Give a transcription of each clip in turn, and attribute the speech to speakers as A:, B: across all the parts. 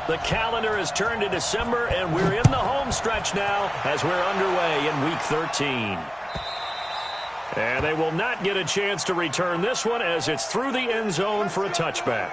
A: The calendar has turned to December, and we're in the home stretch now as we're underway in Week 13. And they will not get a chance to return this one as it's through the end zone for a touchback.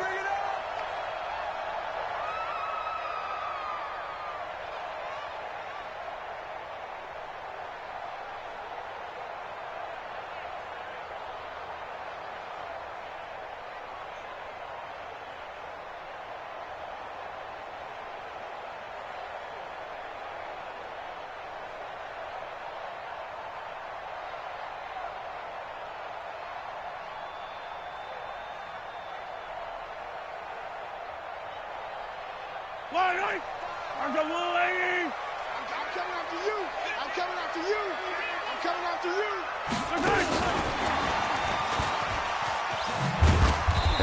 B: I'm coming after you. I'm coming after you. I'm coming after you.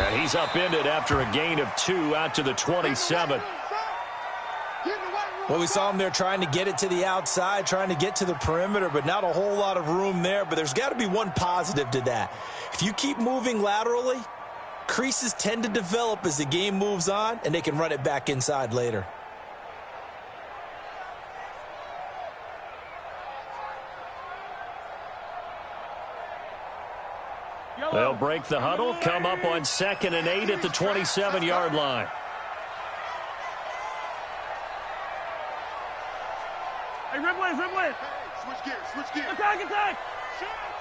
A: And he's upended after a gain of 2 out to the 27.
C: Well, we saw him there trying to get it to the outside, trying to get to the perimeter, but not a whole lot of room there. But there's got to be one positive to that. If you keep moving laterally, creases tend to develop as the game moves on, and they can run it back inside later.
A: They'll break the huddle, come up on 2nd and 8 at the 27-yard line.
B: Hey, Ripley. Switch gears. Attack.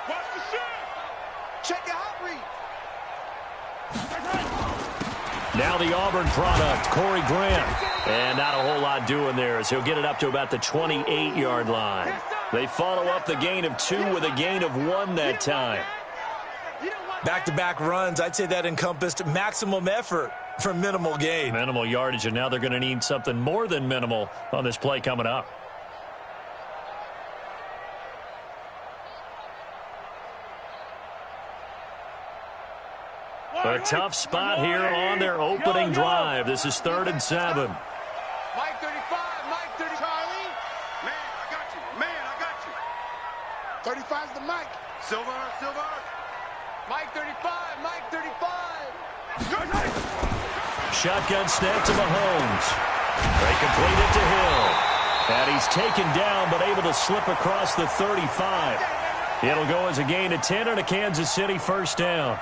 B: Watch the shot. Check your hot read.
A: Now the Auburn product, Corey Grant. And not a whole lot doing there as he'll get it up to about the 28-yard line. They follow up the gain of 2 with a gain of 1 that time.
C: Back-to-back runs, I'd say that encompassed maximum effort for minimal gain.
A: Minimal yardage, and now they're going to need something more than minimal on this play coming up. A tough spot here on their opening drive. This is 3rd and 7.
B: Mike 35, Mike 30. Charlie. Man, I got you. 35's the Mike. Silver. Mike 35, Mike 35.
A: Shotgun snap to Mahomes. They complete it to Hill. And he's taken down but able to slip across the 35. It'll go as a gain of 10 and a Kansas City first down.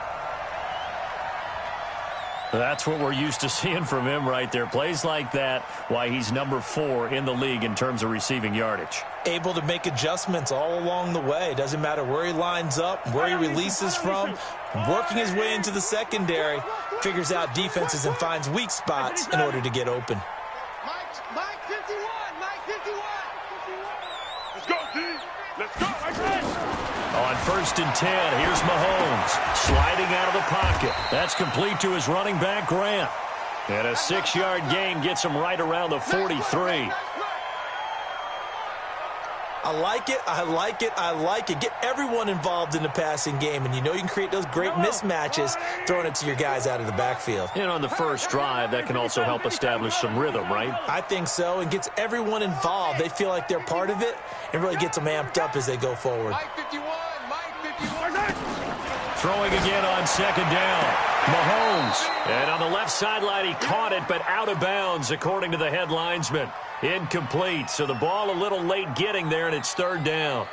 A: That's what we're used to seeing from him right there. Plays like that, why he's number 4 in the league in terms of receiving yardage.
C: Able to make adjustments all along the way. Doesn't matter where he lines up, where he releases from. Working his way into the secondary, figures out defenses and finds weak spots in order to get open.
B: Mike 51, Mike 51. Let's go, D. Let's go.
A: On 1st and 10, here's Mahomes sliding out of the pocket. That's complete to his running back, Grant. And a 6-yard gain gets him right around the 43.
C: I like it. Get everyone involved in the passing game, and you know you can create those great mismatches throwing it to your guys out of the backfield.
A: And on the first drive, that can also help establish some rhythm, right?
C: I think so, and gets everyone involved. They feel like they're part of it and really gets them amped up as they go forward.
B: Mike 51, Mike 51.
A: Throwing again on 2nd down. Mahomes. And on the left sideline, he caught it, but out of bounds, according to the head linesman. Incomplete, so the ball a little late getting there, and it's 3rd down.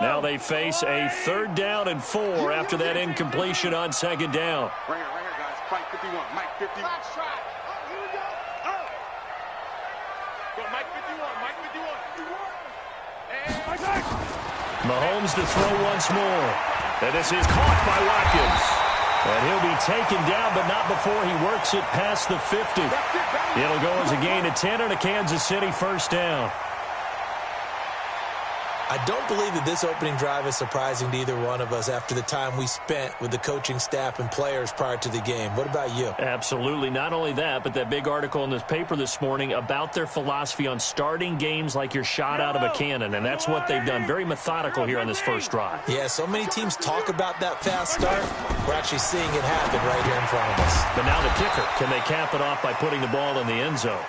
A: Now they face a 3rd down and 4 after that incompletion on 2nd down.
B: Right here, guys. Mike 51, Mike 51. Go, Mike 51, Mike 51. And
A: Mahomes to throw once more. And this is caught by Watkins. And he'll be taken down, but not before he works it past the 50. It'll go as a gain of 10 and a Kansas City first down.
C: I don't believe that this opening drive is surprising to either one of us after the time we spent with the coaching staff and players prior to the game. What about you?
A: Absolutely. Not only that, but that big article in this paper this morning about their philosophy on starting games like you're shot out of a cannon, and that's what they've done. Very methodical here on this first drive.
C: Yeah, so many teams talk about that fast start. We're actually seeing it happen right here in front of us.
A: But now the kicker, can they cap it off by putting the ball in the end zone?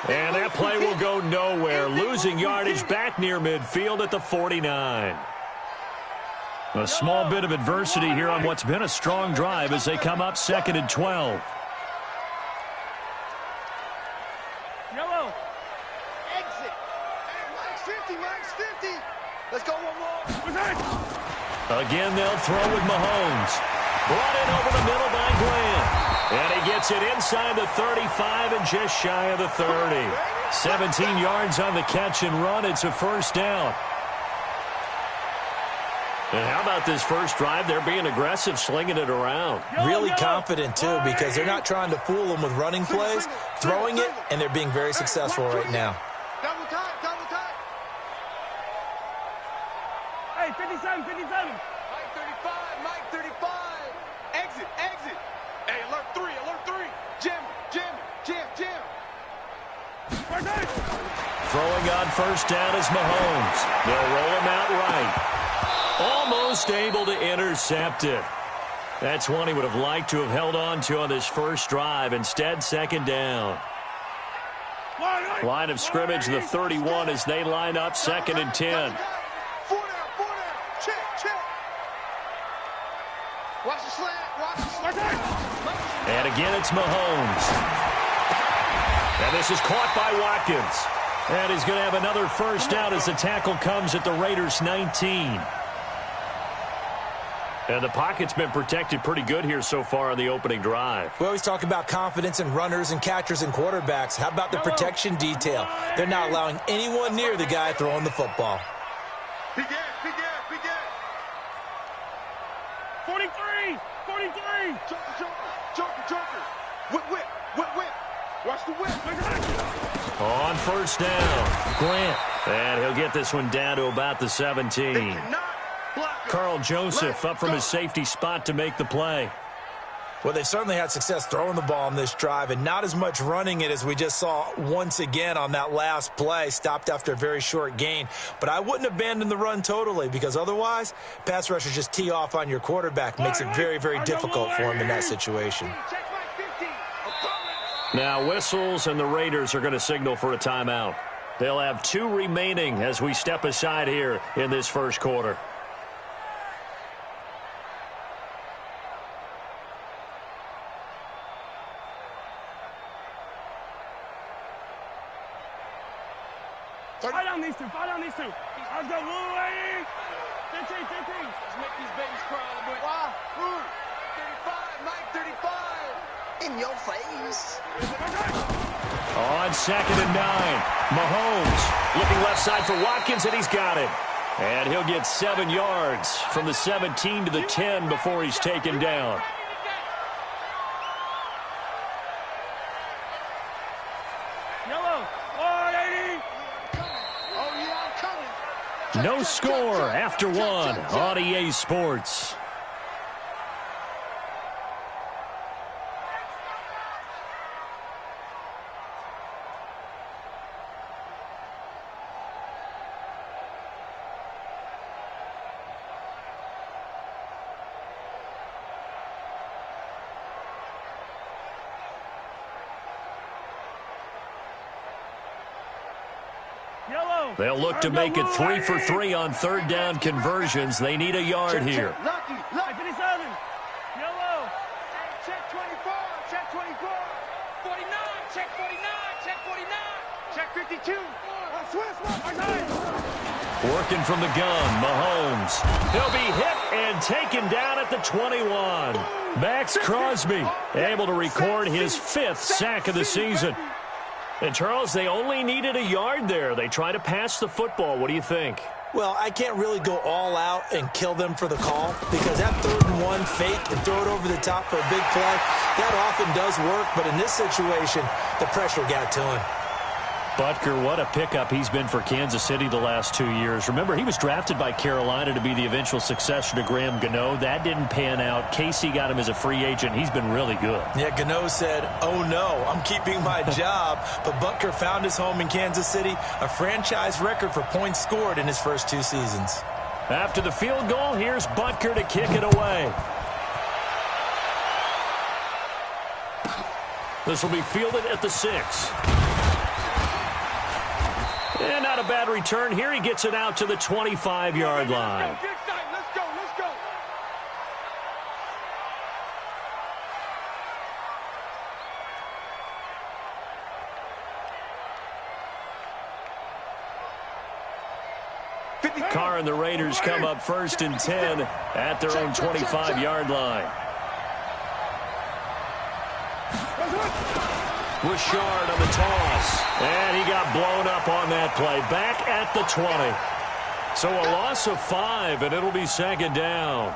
A: And that play will go nowhere, losing yardage back near midfield at the 49. A small bit of adversity here on what's been a strong drive as they come up 2nd and 12.
B: Yellow. Exit. Mike's 50, Mike's 50. Let's go one more.
A: Again, they'll throw with Mahomes. Brought in over the middle by Glenn. And he gets it inside the 35 and just shy of the 30. 17 yards on the catch and run. It's a first down. And how about this first drive? They're being aggressive, slinging it around.
C: Really confident, too, because they're not trying to fool them with running plays, throwing it, and they're being very successful right now.
B: Double time, double time.
D: Hey, 57, 57.
B: Mike 35, Mike 35. Exit, exit. Hey, alert 3, alert 3. Jim, Jim, Jim, Jim.
A: Throwing on first down is Mahomes. They'll roll him out right. Almost able to intercept it. That's one he would have liked to have held on to on this first drive. Instead, second down. Line of scrimmage, the 31 as they line up 2nd and 10.
B: 4 down, check, check. Watch the slant, watch the slant.
A: And again, it's Mahomes. And this is caught by Watkins. And he's going to have another first down as the tackle comes at the Raiders' 19. And the pocket's been protected pretty good here so far on the opening drive.
C: We always talk about confidence in runners and catchers and quarterbacks. How about the protection detail? They're not allowing anyone near the guy throwing the football.
B: Big ass, big ass.
D: 43, 43.
B: Joker. Whip. Watch the whip.
A: On first down, Grant. And he'll get this one down to about the 17. Carl Joseph up from his safety spot to make the play.
C: Well, they certainly had success throwing the ball on this drive and not as much running it as we just saw once again on that last play. Stopped after a very short gain. But I wouldn't abandon the run totally because otherwise, pass rushers just tee off on your quarterback. Makes it very, very difficult for him in that situation.
A: Now whistles and the Raiders are going to signal for a timeout. They'll have 2 remaining as we step aside here in this first quarter.
D: Fight on these two. Let's go, Louie. 15.
B: Let's make these babies cry a little bit. Why? 35, Mike 35. In your face.
A: On 2nd and 9, Mahomes looking left side for Watkins, and he's got it. And he'll get 7 yards from the 17 to the 10 before he's taken down.
D: Yellow, 180.
B: Oh, yeah, I'm coming.
A: No score after 1 on EA Sports. They'll look to make it 3 for 3 on third down conversions. They need a yard here.
B: Lucky.
D: 57. Yellow.
B: Check 24. Check 24. 49. Check 49. Check 49. Check 52.
A: Working from the gun, Mahomes. He'll be hit and taken down at the 21. Max Crosby able to record his 5th sack of the season. And, Charles, they only needed a yard there. They try to pass the football. What do you think?
C: Well, I can't really go all out and kill them for the call because that 3rd and 1 fake and throw it over the top for a big play, that often does work. But in this situation, the pressure got to him.
A: Butker, what a pickup he's been for Kansas City the last 2 years. Remember, he was drafted by Carolina to be the eventual successor to Graham Gano. That didn't pan out. Casey got him as a free agent. He's been really good.
C: Yeah, Gano said, oh, no, I'm keeping my job. But Butker found his home in Kansas City, a franchise record for points scored in his first 2 seasons.
A: After the field goal, here's Butker to kick it away. This will be fielded at the 6. And not a bad return here. He gets it out to the 25-yard line.
B: Let's go.
A: Carr and the Raiders come up 1st and 10 at their own 25-yard line. Richard on the toss. And he got blown up on that play. Back at the 20. So a loss of 5, and it'll be 2nd down.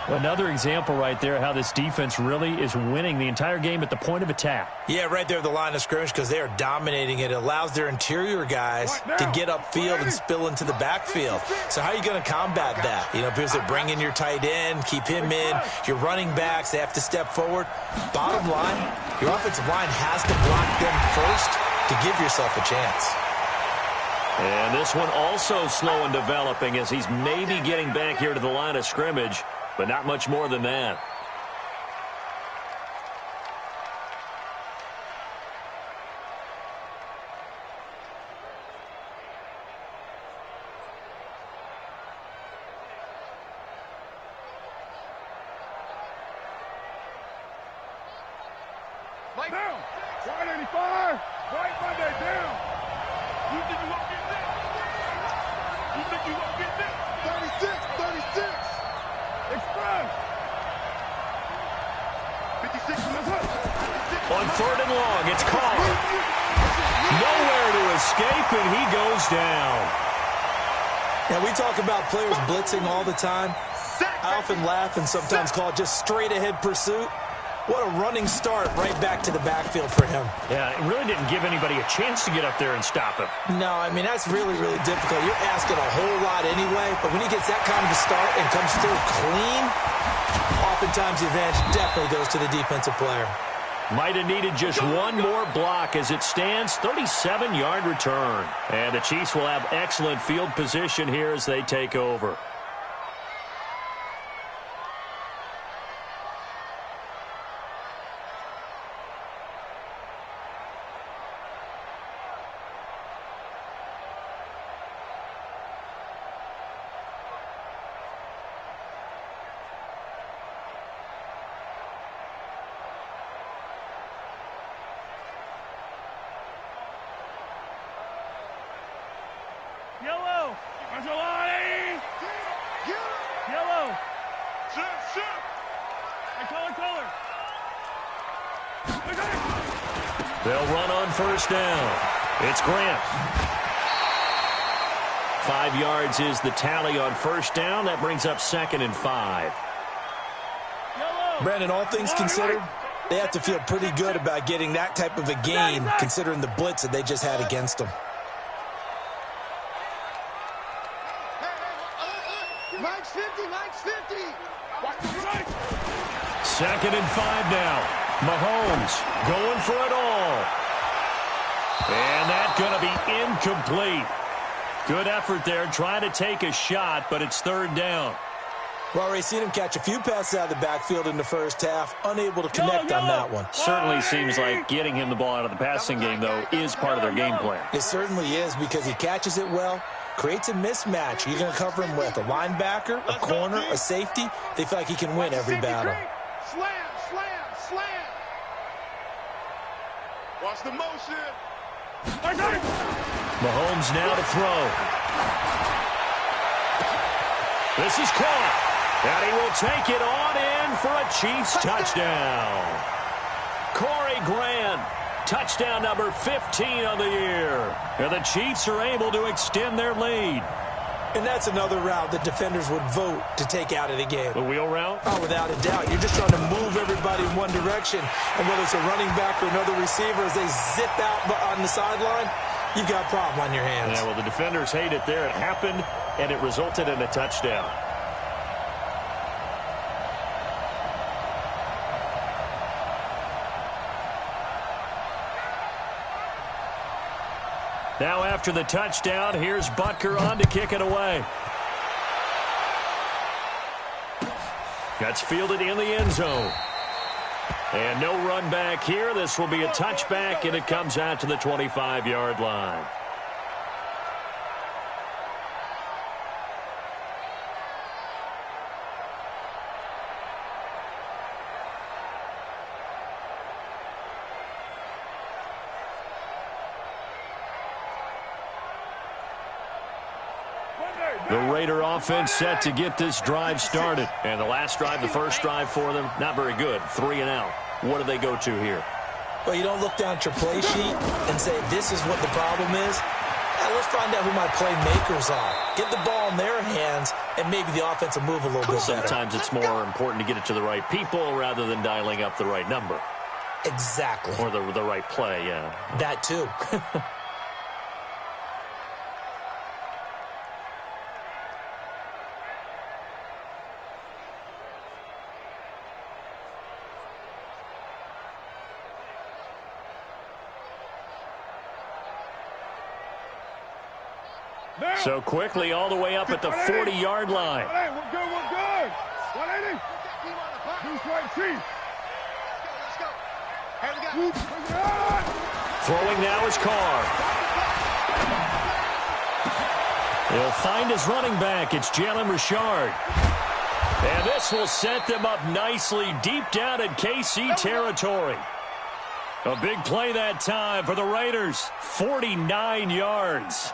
E: Another example right there how this defense really is winning the entire game at the point of attack.
C: Yeah, right there at the line of scrimmage because they are dominating it. It allows their interior guys to get upfield and spill into the backfield. So how are you going to combat that? You know, because they bring in your tight end, keep him in. Your running backs, they have to step forward. Bottom line, your offensive line has to block them first to give yourself a chance.
A: And this one also slow in developing as he's maybe getting back here to the line of scrimmage. But not much more than that.
B: Mike down. 185. Right Monday down. You think you won't get this? You think you won't get this? 36. Express. 56.
A: On 3rd and long, it's Carr. Nowhere to escape, and he goes down.
C: Now, we talk about players blitzing all the time. I often laugh and sometimes call it just straight-ahead pursuit. What a running start right back to the backfield for him.
E: Yeah, it really didn't give anybody a chance to get up there and stop him.
C: No, I mean, that's really, really difficult. You're asking a whole lot anyway, but when he gets that kind of a start and comes through clean, oftentimes the advantage definitely goes to the defensive player.
A: Might have needed just one more block as it stands, 37-yard return. And the Chiefs will have excellent field position here as they take over.
D: Yellow. Angelani. Yellow.
B: Shoot.
D: Hey, color.
A: They'll run on 1st down. It's Grant. 5 yards is the tally on 1st down. That brings up 2nd and 5.
D: Yellow.
C: Brandon, all things considered, they have to feel pretty good about getting that type of a gain considering the blitz that they just had against them.
B: Mike's 50. Watch the right.
A: 2nd and 5 now. Mahomes going for it all. And that's going to be incomplete. Good effort there, trying to take a shot, but it's 3rd down.
C: We've already seen him catch a few passes out of the backfield in the first half, unable to connect on that one.
A: Certainly seems like getting him the ball out of the passing game, though, is part of their game plan.
C: It certainly is because he catches it well, creates a mismatch. You're going to cover him with a linebacker, a corner, a safety. They feel like he can win every battle.
B: Slam. Watch the motion.
A: Mahomes now to throw. This is caught. And he will take it on in for a Chiefs touchdown. Corey Grant, touchdown number 15 on the year. And the Chiefs are able to extend their lead.
C: And that's another route that defenders would vote to take out of the game.
A: The wheel route?
C: Oh, without a doubt. You're just trying to move everybody in one direction. And whether it's a running back or another receiver, as they zip out on the sideline, you've got a problem on your hands.
A: Yeah, well, the defenders hate it there. It happened, and it resulted in a touchdown. Now after the touchdown, here's Butker on to kick it away. That's fielded in the end zone. And no run back here. This will be a touchback, and it comes out to the 25-yard line. The Raider offense set to get this drive started. And the last drive, the first drive for them, not very good. 3 and out. What do they go to here?
C: Well, you don't look down at your play sheet and say, this is what the problem is. Let's find out who my playmakers are. Get the ball in their hands, and maybe the offense will move a little bit better.
A: Sometimes it's more important to get it to the right people rather than dialing up the right number.
C: Exactly.
A: Or the right play, yeah.
C: That too.
A: So quickly all the way up at the 40-yard line.
B: Hey, we're good, we're good. 180. Who's right, Chief?
A: Throwing now is Carr. He'll find his running back. It's Jalen Richard. And this will set them up nicely deep down in KC territory. A big play that time for the Raiders. 49 yards.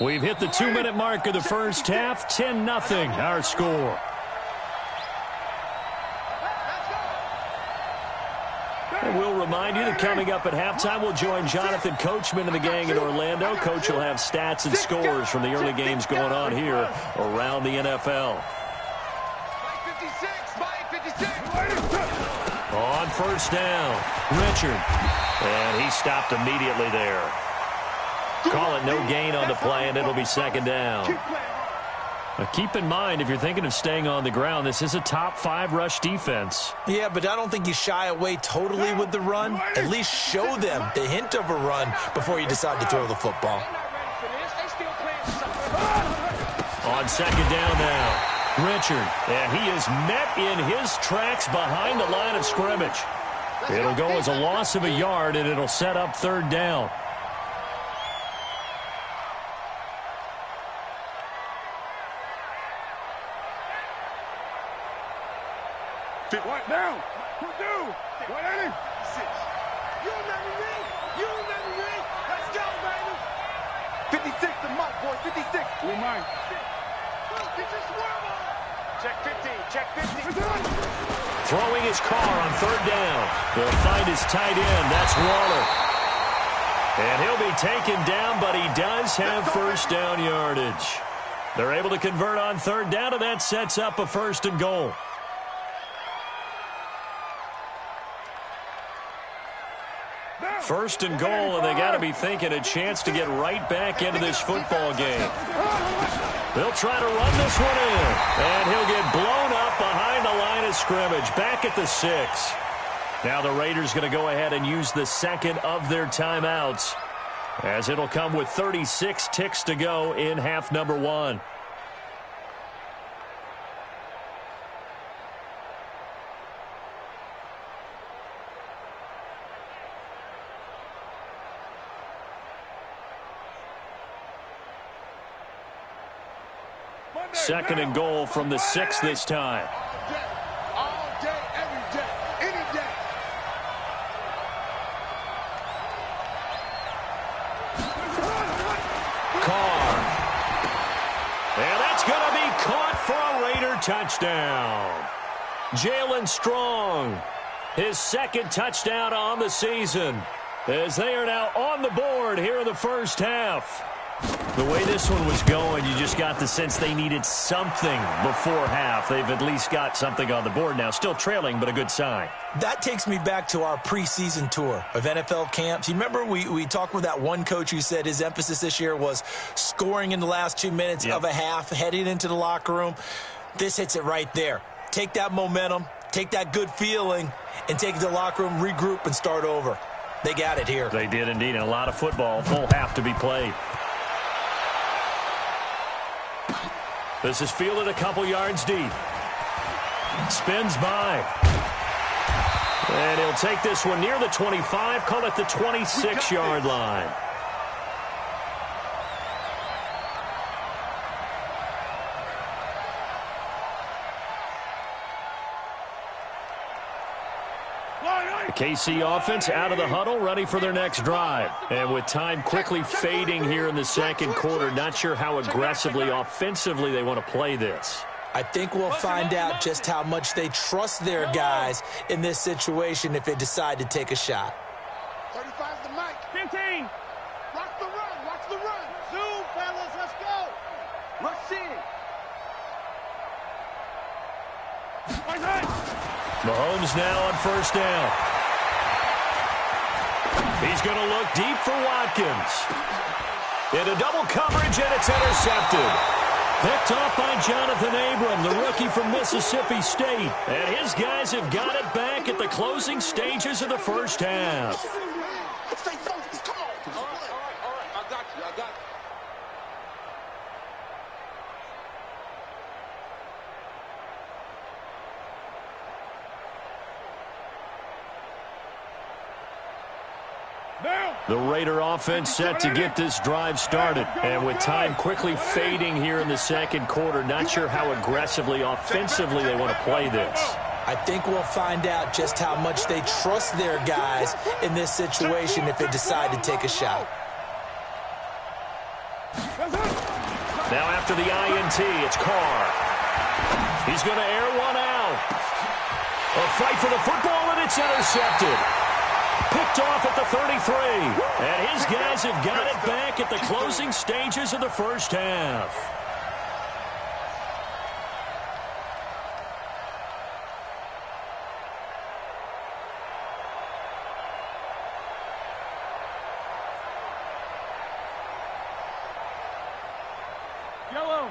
A: We've hit the 2-minute mark of the first half. 10-0 our score. And we'll remind you that coming up at halftime, we'll join Jonathan Coachman and the gang in Orlando. Coach will have stats and scores from the early games going on here around the NFL. On first down, Richard. And he stopped immediately there. Call it no gain on the play, and it'll be second down. Now keep in mind, if you're thinking of staying on the ground, this is a top 5 rush defense.
C: Yeah, but I don't think you shy away totally with the run. At least show them the hint of a run before you decide to throw the football.
A: On second down now, Richard. And he is met in his tracks behind the line of scrimmage. It'll go as a loss of a yard, and it'll set up third down.
B: Right now, Purdue, 180. You let me read. Let's go, baby. 56 to Mike, boys. 56. You're mine. Check 50.
A: Throwing his car on third down. He'll find his tight end. That's Waller. And he'll be taken down, but he does have first down yardage. They're able to convert on third down, and that sets up a 1st and goal. First and goal, and they got to be thinking a chance to get right back into this football game. They'll try to run this one in, and he'll get blown up behind the line of scrimmage, back at the 6. Now the Raiders going to go ahead and use the second of their timeouts, as it'll come with 36 ticks to go in half number 1. Second and goal from the 6 this time.
B: All day, every day, any day.
A: Carr. And that's going to be caught for a Raider touchdown. Jalen Strong, his 2nd touchdown on the season, as they are now on the board here in the first half. The way this one was going, you just got the sense they needed something before half. They've at least got something on the board now. Still trailing, but a good sign.
C: That takes me back to our preseason tour of NFL camps. You remember we talked with that one coach who said his emphasis this year was scoring in the last 2 minutes of a half, heading into the locker room. This hits it right there. Take that momentum, take that good feeling, and take it to the locker room, regroup, and start over. They got it here.
A: They did indeed, and a lot of football, full half to be played. This is fielded a couple yards deep. Spins by. And he'll take this one near the 25, call it the 26-yard line. The KC offense out of the huddle, ready for their next drive. And with time quickly fading here in the second quarter, not sure how aggressively, offensively they want to play this.
C: I think we'll find out just how much they trust their guys in this situation if they decide to take a shot.
B: 35's the mic.
D: 15.
B: Watch the run. Watch the run.
D: Zoom, fellas. Let's go.
B: Rush in.
A: Mahomes now on first down. He's going to look deep for Watkins. Into double coverage, and it's intercepted. Picked off by Jonathan Abram, the rookie from Mississippi State. And his guys have got it back at the closing stages of the first half.
B: Stay focused. Come on. All right. I got you.
A: The Raider offense set to get this drive started. And with time quickly fading here in the second quarter, not sure how aggressively, offensively they want to play this.
C: I think we'll find out just how much they trust their guys in this situation if they decide to take a shot.
A: Now after the INT, it's Carr. He's going to air one out. A fight for the football, and it's intercepted. Picked off at the 33. And his guys have got it back at the closing stages of the first half.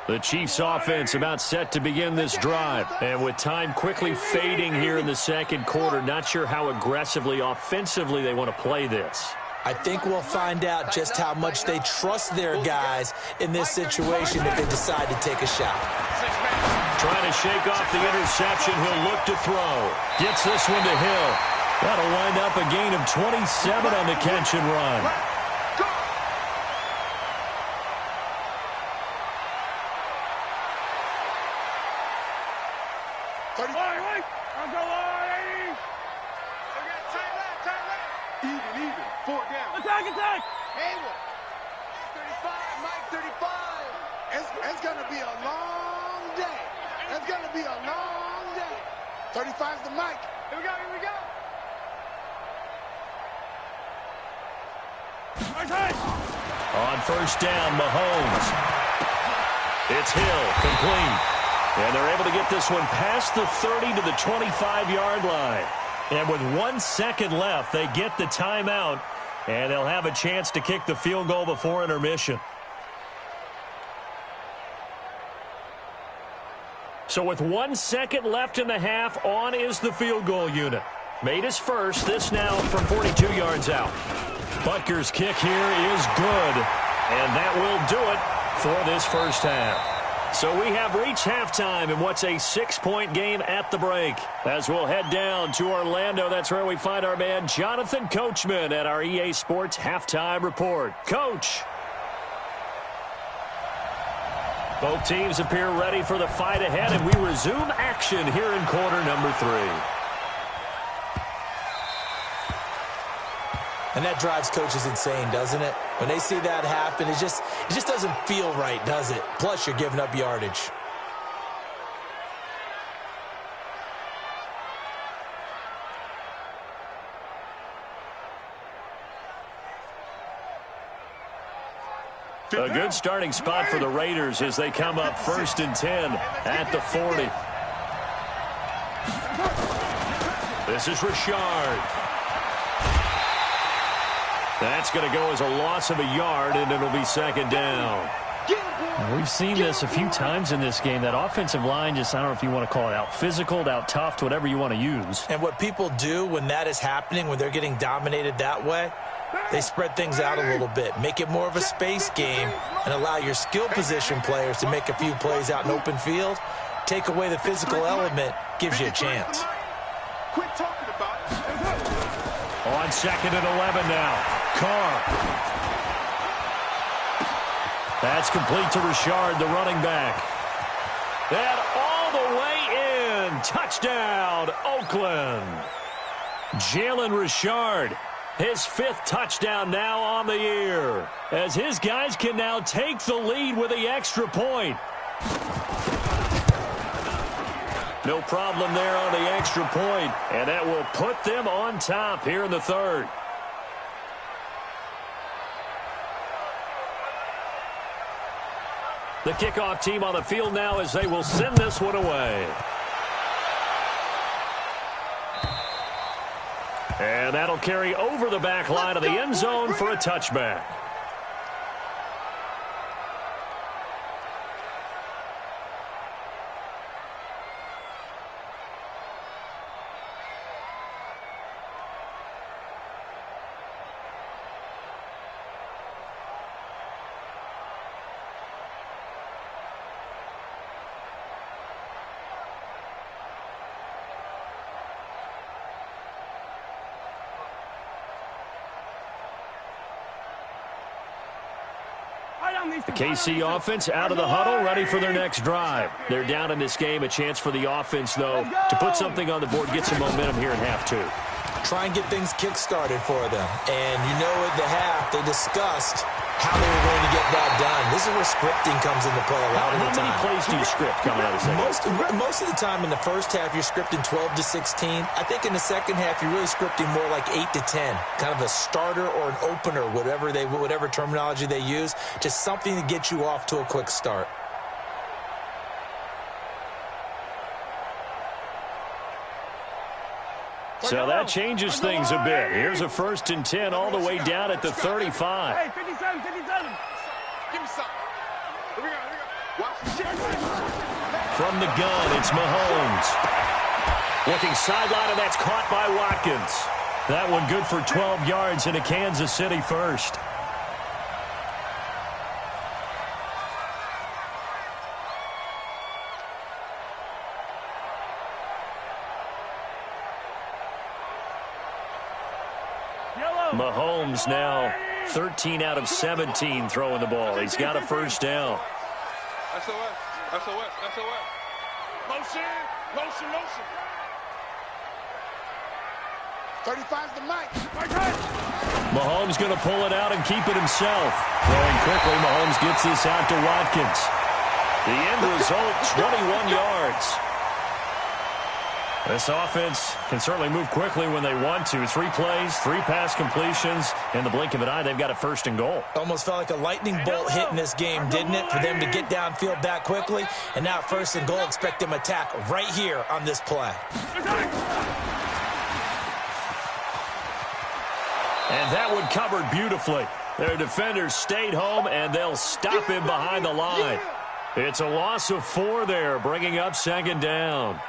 A: The Chiefs offense about set to begin this drive. And with time quickly fading here in the second quarter, not sure how aggressively, offensively they want to play this.
C: I think we'll find out just how much they trust their guys in this situation if they decide to take a shot.
A: Trying to shake off the interception, he'll look to throw. Gets this one to Hill. That'll wind up a gain of 27 on the catch and run.
D: Attack!
B: Hayward. 35, Mike, 35. It's going to be a long day. It's going to be a long day. 35's the mic.
D: Here we go.
A: On first down, Mahomes. It's Hill, complete. And they're able to get this one past the 30 to the 25-yard line. And with 1 second left, they get the timeout. And they'll have a chance to kick the field goal before intermission. So with 1 second left in the half, on is the field goal unit. Made his first, this now from 42 yards out. Butker's kick here is good. And that will do it for this first half. So we have reached halftime in what's a 6-point game at the break. As we'll head down to Orlando, that's where we find our man Jonathan Coachman at our EA Sports Halftime Report. Coach. Both teams appear ready for the fight ahead, and we resume action here in quarter number 3.
C: And that drives coaches insane, doesn't it? When they see that happen, it just doesn't feel right, does it? Plus, you're giving up yardage.
A: A good starting spot for the Raiders as they come up 1st and 10 at the 40. This is Richard. That's going to go as a loss of a yard, and it'll be second down.
E: We've seen this a few times in this game. That offensive line just, I don't know if you want to call it out physical, out tough, whatever you want to use.
C: And what people do when that is happening, when they're getting dominated that way, they spread things out a little bit, make it more of a space game, and allow your skill position players to make a few plays out in open field. Take away the physical element, gives you a chance.
B: Quit talking about it.
A: On 2nd and 11 now. Carr. That's complete to Richard, the running back. And all the way in. Touchdown, Oakland. Jalen Richard, his 5th touchdown now on the year, as his guys can now take the lead with the extra point. No problem there on the extra point, and that will put them on top here in the 3rd. The kickoff team on the field now as they will send this one away. And that'll carry over the back line of the end zone for a touchback. The KC offense out of the huddle, ready for their next drive. They're down in this game. A chance for the offense, though, to put something on the board, get some momentum here in half 2.
C: Try and get things kick-started for them. And you know at the half, they discussed how they were going to get that done. This is where scripting comes into play a lot of the time.
A: How many plays do you script coming out of the second?
C: Most of the time in the first half, you're scripting 12 to 16. I think in the second half, you're really scripting more like 8 to 10. Kind of a starter or an opener, whatever terminology they use. Just something to get you off to a quick start.
A: So that changes things a bit. Here's a 1st and 10 all the way down at the 35.
D: Hey, 57, 57.
B: Give me something. Here we go. Watch the shit.
A: From the gun, it's Mahomes. Looking sideline, and that's caught by Watkins. That one good for 12 yards in a Kansas City 1st. Mahomes now 13 out of 17 throwing the ball. He's got a 1st down.
B: SOS, SOS, SOS. Motion, motion, motion. 35's the mic.
A: Mahomes going to pull it out and keep it himself. Throwing quickly, Mahomes gets this out to Watkins. The end result, 21 yards. This offense can certainly move quickly when they want to. 3 plays, 3 pass completions. In the blink of an eye, they've got a 1st and goal.
C: Almost felt like a lightning bolt hit in this game, didn't it? For them to get downfield that quickly. And now 1st and goal, expect them to attack right here on this play.
A: And that one covered beautifully. Their defenders stayed home, and they'll stop him behind the line. It's a loss of 4 there, bringing up 2nd down.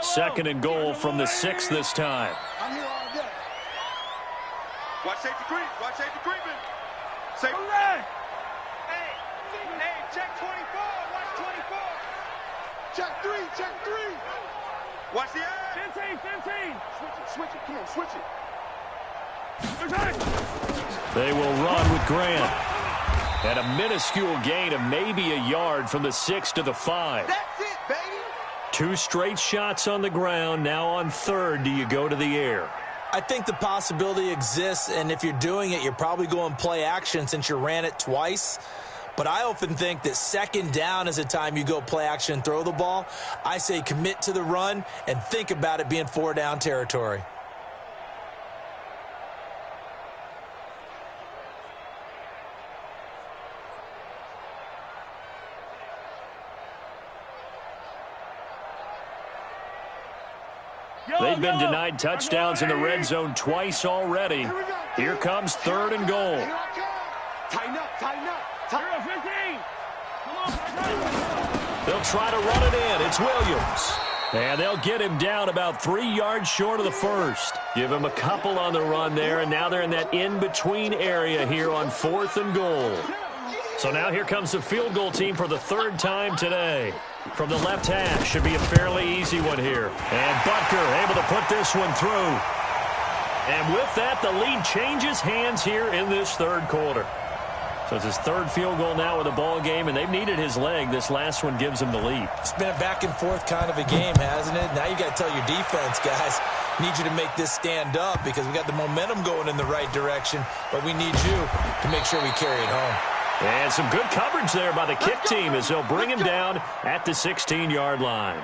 A: Second and goal from the 6 this time.
B: I'm here all day. Watch safety creep. Watch safety creeping. Safety. Hey, check 24. Watch 24. Check 3. Check 3. Watch the eye.
D: 15, 15.
B: Switch it. Come on, switch it.
A: They will run with Grant. And a minuscule gain of maybe a yard from the 6 to the 5.
B: That's it, baby.
A: 2 straight shots on the ground. Now on 3rd, do you go to the air?
C: I think the possibility exists, and if you're doing it, you're probably going play action since you ran it twice. But I often think that 2nd down is a time you go play action and throw the ball. I say commit to the run and think about it being 4 down territory.
A: They've been denied touchdowns in the red zone twice already. Here comes 3rd and goal.
B: Tighten up, tighten up.
D: Tighten up, 15. Come on,
A: They'll try to run it in. It's Williams. And they'll get him down about 3 yards short of the 1st. Give him a couple on the run there, and now they're in that in-between area here on 4th and goal. So now here comes the field goal team for the 3rd time today. From the left hash, should be a fairly easy one here. And Butker able to put this one through. And with that, the lead changes hands here in this third quarter. So it's his third field goal now with the ball game, and they've needed his leg. This last one gives him the lead.
C: It's been a back-and-forth kind of a game, hasn't it? Now you got to tell your defense, guys, need you to make this stand up because we got the momentum going in the right direction, but we need you to make sure we carry it home.
A: And some good coverage there by the kick team as they'll bring him down at the 16-yard line.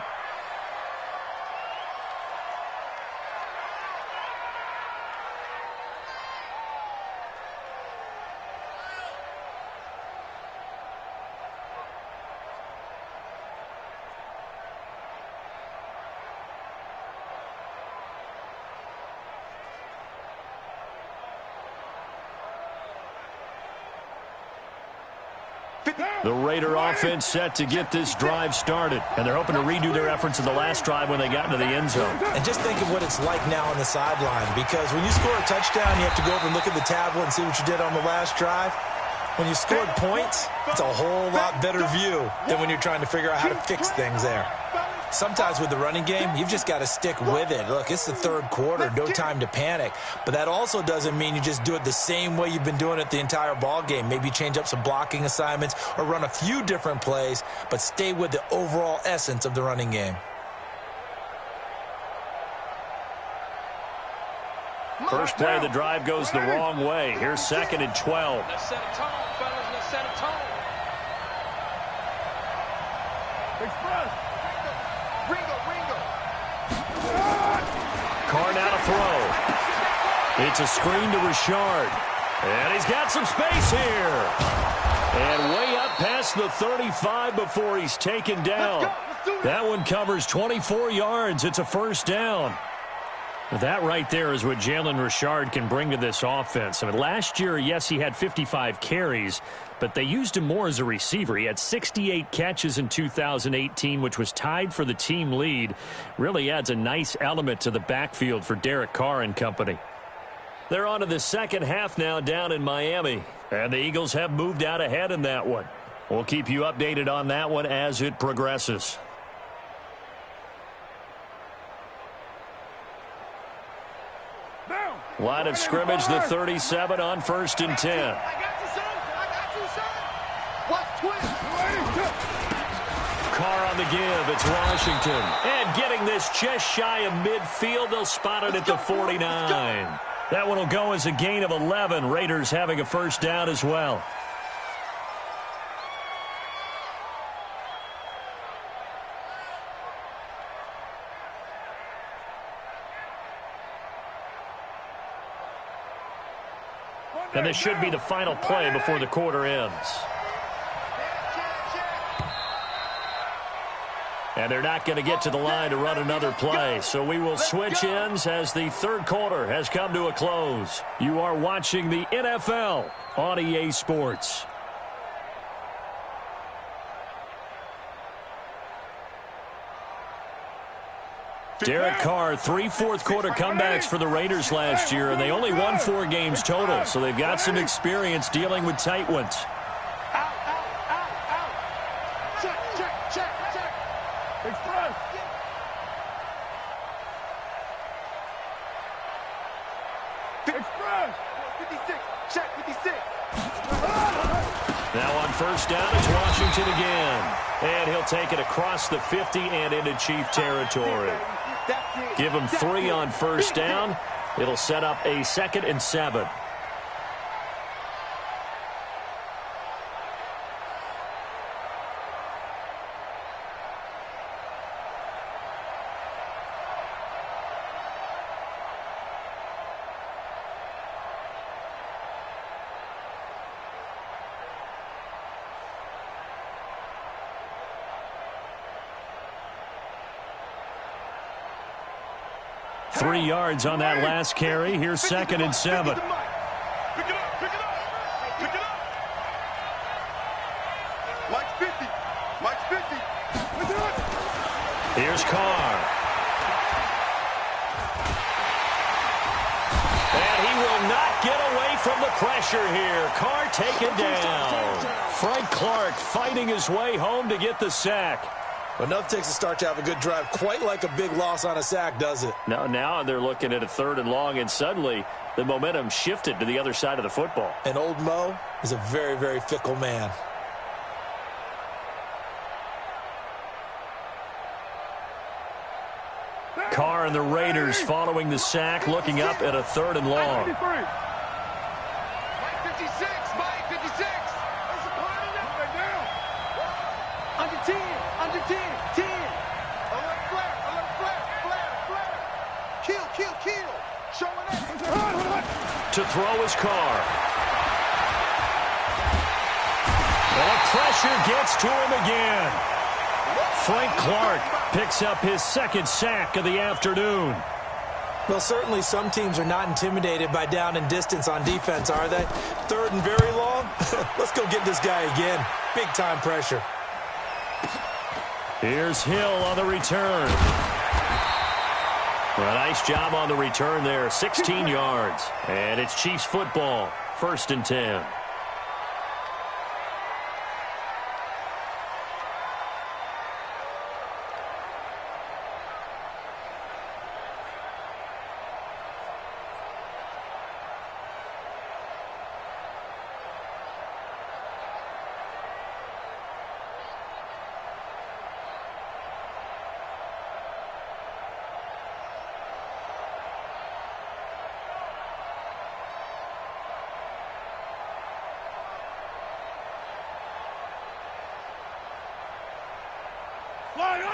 A: The Raider offense set to get this drive started, and they're hoping to redo their efforts in the last drive when they got into the end zone.
C: And just think of what it's like now on the sideline, because when you score a touchdown, you have to go over and look at the tablet and see what you did on the last drive. When you scored points, it's a whole lot better view than when you're trying to figure out how to fix things there. Sometimes with the running game, you've just got to stick with it. Look, it's the third quarter, no time to panic. But that also doesn't mean you just do it the same way you've been doing it the entire ball game. Maybe change up some blocking assignments or run a few different plays, but stay with the overall essence of the running game.
A: First play of the drive goes the wrong way. Here's 2nd and 12.
F: Let's set a tone, fellas. Let's set a tone.
B: Express. Ringo.
A: Carr now to throw. It's a screen to Richard. And he's got some space here. And way up past the 35 before he's taken down. That one covers 24 yards. It's a first down. That right there is what Jalen Richard can bring to this offense. I mean, last year, yes, he had 55 carries, but they used him more as a receiver. He had 68 catches in 2018, which was tied for the team lead. Really adds a nice element to the backfield for Derek Carr and company. They're on to the second half now down in Miami, and the Eagles have moved out ahead in that one. We'll keep you updated on that one as it progresses. Line of scrimmage, the 37 on 1st and 10.
B: I got you, son. Watch twist.
A: Carr on the give. It's Washington. And getting this just shy of midfield. They'll spot it at the 49. That one will go as a gain of 11. Raiders having a first down as well. And this should be the final play before the quarter ends. And they're not going to get to the line to run another play. So we will switch ends as the third quarter has come to a close. You are watching the NFL on EA Sports. Derek Carr, 3 fourth-quarter comebacks for the Raiders last year, and they only won 4 games total, so they've got some experience dealing with tight ones.
B: Out. Check. Express. Express. 56. Check 56.
A: Now on first down, it's Washington again. And he'll take it across the 50 and into Chief territory. Give him 3 on first down. It'll set up a 2nd and 7. Three yards on that last carry. Here's 2nd and 7.
B: Pick it up. Mike's 50.
A: Here's Carr. And he will not get away from the pressure here. Carr taken down. Frank Clark fighting his way home to get the sack.
C: Well, nothing takes a start to have a good drive, quite like a big loss on a sack, does it?
A: Now they're looking at a 3rd and long, and suddenly the momentum shifted to the other side of the football.
C: And old Mo is a very, very fickle man.
A: Carr and the Raiders following the sack, looking up at a 3rd and long.
F: Mike 56, Mike 56. Under 10, under 10, 10. Alert flare, flare. Kill. Showing up.
A: To throw is Carr. And pressure gets to him again. Frank Clark picks up his 2nd sack of the afternoon.
C: Well, certainly some teams are not intimidated by down and distance on defense, are they? 3rd and very long? Let's go get this guy again. Big-time pressure.
A: Here's Hill on the return. Well, nice job on the return there. 16 yards. And it's Chiefs football. 1st and 10.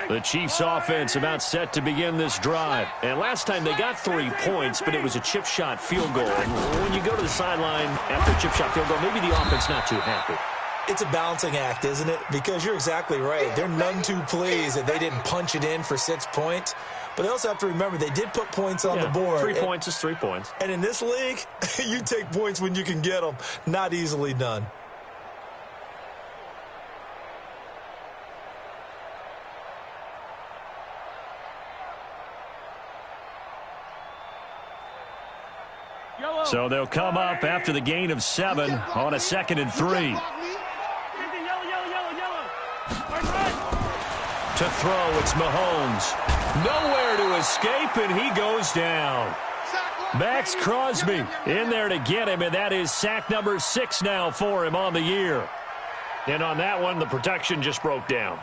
A: The Chiefs offense about set to begin this drive. And last time they got 3 points, but it was a chip shot field goal. And when you go to the sideline after a chip shot field goal, maybe the offense not too happy.
C: It's a balancing act, isn't it? Because you're exactly right. They're none too pleased that they didn't punch it in for 6 points. But they also have to remember they did put points on the board.
A: 3 points is 3 points.
C: And in this league, you take points when you can get them. Not easily done.
A: So they'll come up after the gain of 7 on a 2nd and 3. To throw, it's Mahomes. Nowhere to escape, and he goes down. Max Crosby in there to get him, and that is sack number 6 now for him on the year. And on that one, the protection just broke down.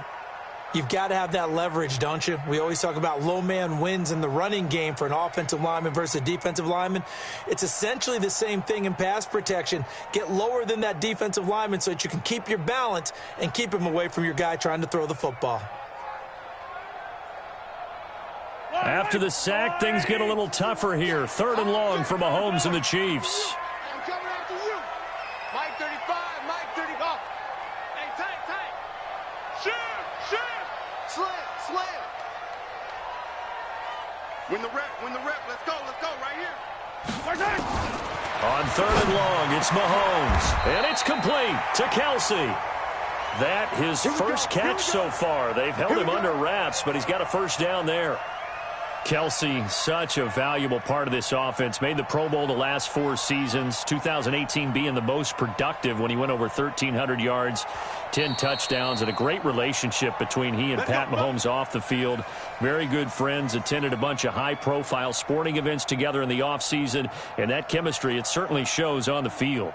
C: You've got to have that leverage, don't you? We always talk about low man wins in the running game for an offensive lineman versus a defensive lineman. It's essentially the same thing in pass protection. Get lower than that defensive lineman so that you can keep your balance and keep him away from your guy trying to throw the football.
A: After the sack, things get a little tougher here. 3rd and long for Mahomes and the Chiefs.
F: I'm coming after you. Mike 35, Mike 35. Hey, tight. Shoot. Slam. Win the rep. Let's go right here.
A: On 3rd and long, it's Mahomes. And it's complete to Kelsey. That his first catch so far. They've held him under wraps, but he's got a 1st down there. Kelsey, such a valuable part of this offense. Made the Pro Bowl the last 4 seasons. 2018 being the most productive when he went over 1,300 yards, 10 touchdowns, and a great relationship between he and Pat Mahomes off the field. Very good friends, attended a bunch of high-profile sporting events together in the offseason, and that chemistry, it certainly shows on the field.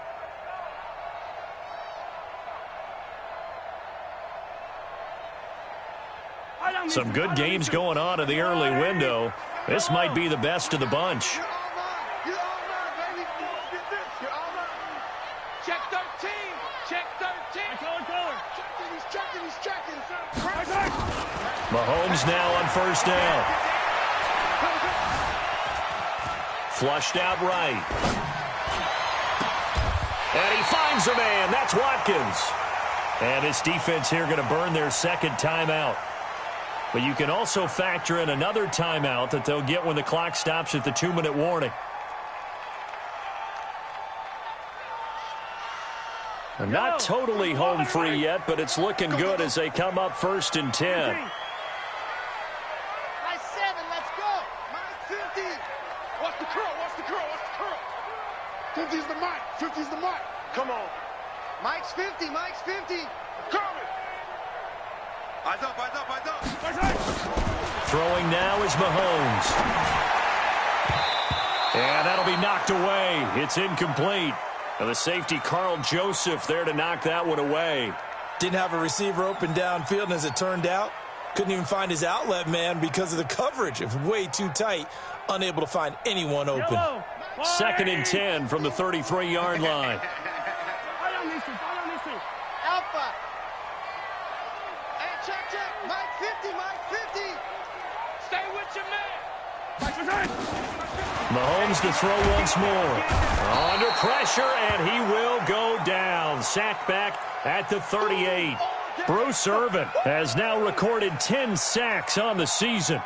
A: Some good games going on in the early window. This might be the best of the bunch.
F: You're all mine, baby. You're all mine. Check 13. Check 13. He's checking.
A: Mahomes now on 1st down. Flushed out right. And he finds a man. That's Watkins. And this defense here going to burn their 2nd timeout. But you can also factor in another timeout that they'll get when the clock stops at the 2-minute warning. They're not totally home free yet, but it's looking good as they come up 1st and 10.
F: Nice 7. Let's go. Nice 50. Watch the curl.
B: 50's the mic. 50's the mic.
F: Come on. Mike's 50. Coming. Eyes up, eyes up, eyes up.
A: Throwing now is Mahomes. And that'll be knocked away. It's incomplete. And the safety, Carl Joseph, there to knock that one away.
C: Didn't have a receiver open downfield, and as it turned out, couldn't even find his outlet man because of the coverage. It was way too tight, unable to find anyone open.
D: Yellow.
A: 2nd and 10 from the 33-yard line.
D: Follow me, Steve. Follow me, Steve.
F: Alpha. Hey, check, check. Mike 50, Mike 50. Stay with your man.
A: Mahomes to throw once more. Under pressure, and he will go down. Sacked back at the 38. Bruce Irvin has now recorded 10 sacks on the season.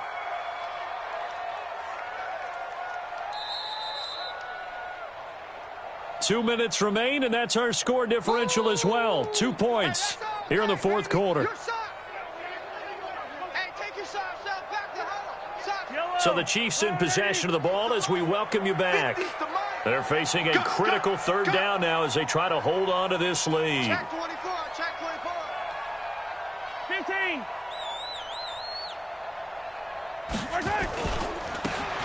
A: Two minutes remain, and that's our score differential as well. 2 points here in the fourth quarter. So the Chiefs in possession of the ball as we welcome you back. They're facing a critical third down now as they try to hold on to this lead.
F: Check 24, check 24.
D: 15.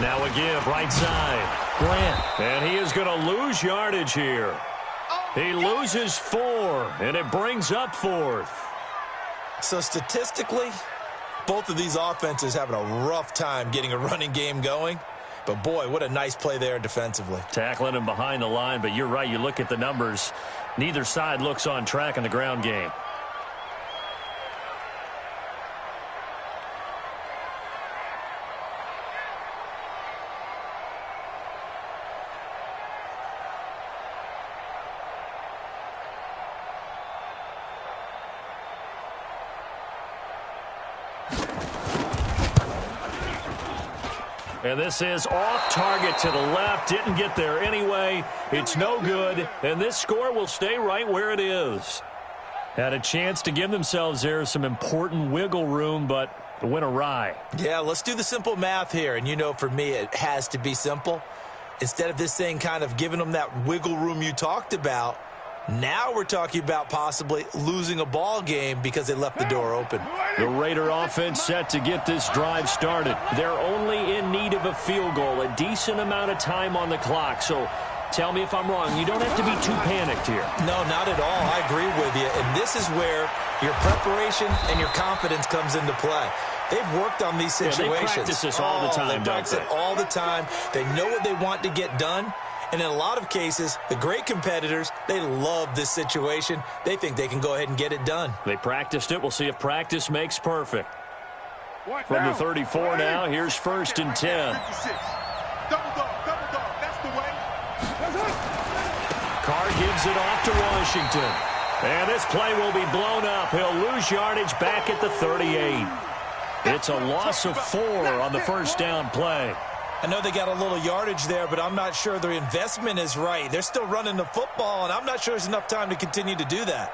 A: Now a give, right side. Grant. And he is going to lose yardage here. He loses 4, and it brings up 4th.
C: So statistically, both of these offenses having a rough time getting a running game going. But, boy, what a nice play there defensively.
A: Tackling him behind the line, but you're right. You look at the numbers. Neither side looks on track in the ground game. And this is off target to the left. Didn't get there anyway. It's no good. And this score will stay right where it is. Had a chance to give themselves there some important wiggle room, but it went awry.
C: Yeah, let's do the simple math here. And you know, for me, it has to be simple. Instead of this thing kind of giving them that wiggle room you talked about, now we're talking about possibly losing a ball game because they left the door open.
A: The Raider offense set to get this drive started. They're only in need of a field goal, a decent amount of time on the clock. So tell me if I'm wrong. You don't have to be too panicked here.
C: No, not at all. I agree with you. And this is where your preparation and your confidence comes into play. They've worked on these situations.
A: Yeah, they practice this all the time,
C: They practice it all the time. They know what they want to get done. And in a lot of cases, the great competitors, they love this situation. They think they can go ahead and get it done.
A: They practiced it. We'll see if practice makes perfect. From the 34 now, here's 1st and 10.
F: 56. Double dog, that's the way.
A: Carr gives it off to Washington. And this play will be blown up. He'll lose yardage back at the 38. It's a loss of 4 on the first down play.
C: I know they got a little yardage there, but I'm not sure their investment is right. They're still running the football, and I'm not sure there's enough time to continue to do that.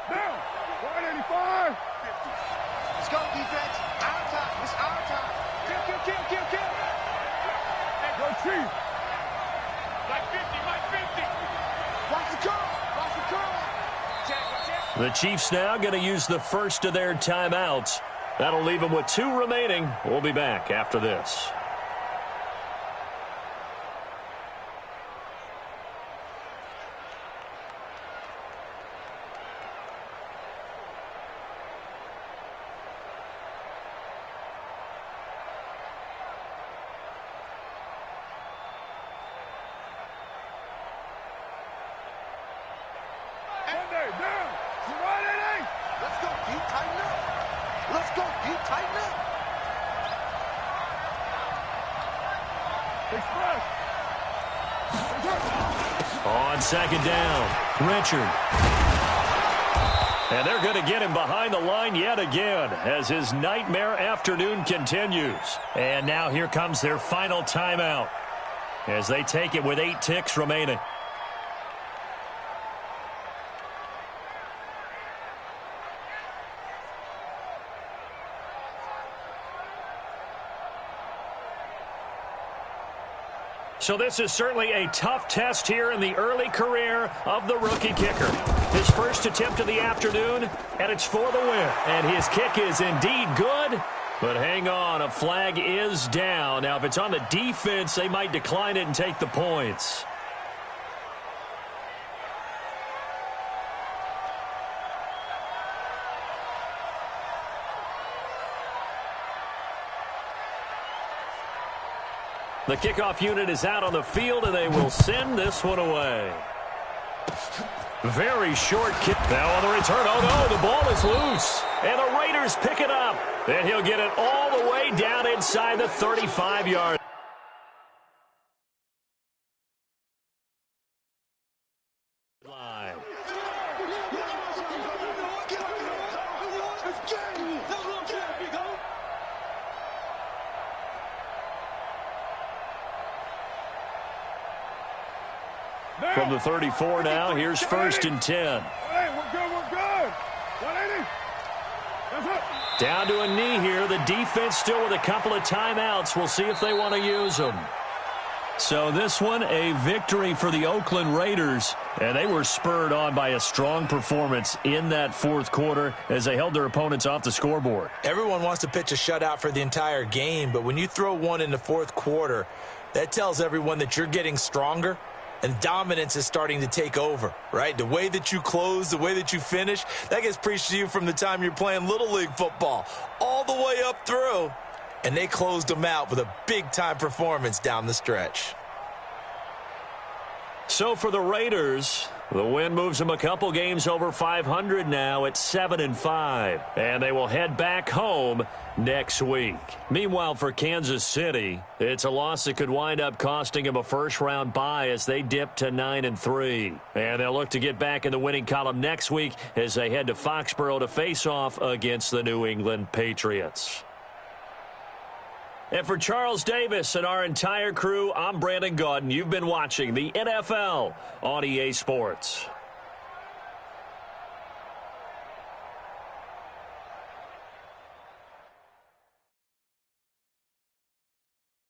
B: Down. 185.
F: Let's go, defense. Our time. It's our time. Kill.
B: Hey, go Chief.
F: Mike 50, Mike 50. Watch the curl. Watch the curl. Check.
A: The Chiefs now going to use the first of their timeouts. That'll leave them with 2 remaining. We'll be back after this.
B: Monday, down. 188.
F: Let's go, deep, tighten up. Let's go, deep, tighten up.
B: Express.
A: On 2nd down, Richard. And they're going to get him behind the line yet again as his nightmare afternoon continues. And now here comes their final timeout as they take it with 8 ticks remaining. So this is certainly a tough test here in the early career of the rookie kicker. His first attempt of the afternoon, and it's for the win. And his kick is indeed good, but hang on, a flag is down. Now, if it's on the defense, they might decline it and take the points. The kickoff unit is out on the field, and they will send this one away. Very short kick. Now on the return. Oh, no, the ball is loose. And the Raiders pick it up. And he'll get it all the way down inside the 35-yard line. From the 34 now, here's 1st and 10.
B: Hey, we're good, we're good. 180. That's it.
A: Down to a knee here. The defense still with a couple of timeouts. We'll see if they want to use them.
E: So this one, a victory for the Oakland Raiders. And they were spurred on by a strong performance in that fourth quarter as they held their opponents off the scoreboard.
C: Everyone wants to pitch a shutout for the entire game, but when you throw one in the fourth quarter, that tells everyone that you're getting stronger. And dominance is starting to take over, right? The way that you close, the way that you finish, that gets preached to you from the time you're playing Little League football all the way up through. And they closed them out with a big-time performance down the stretch.
A: So for the Raiders, the win moves them a couple games over 500 now at 7-5. And they will head back home next week. Meanwhile, for Kansas City, it's a loss that could wind up costing them a first-round bye as they dip to 9-3. And they'll look to get back in the winning column next week as they head to Foxborough to face off against the New England Patriots. And for Charles Davis and our entire crew, I'm Brandon Gaudin. You've been watching the NFL on EA Sports.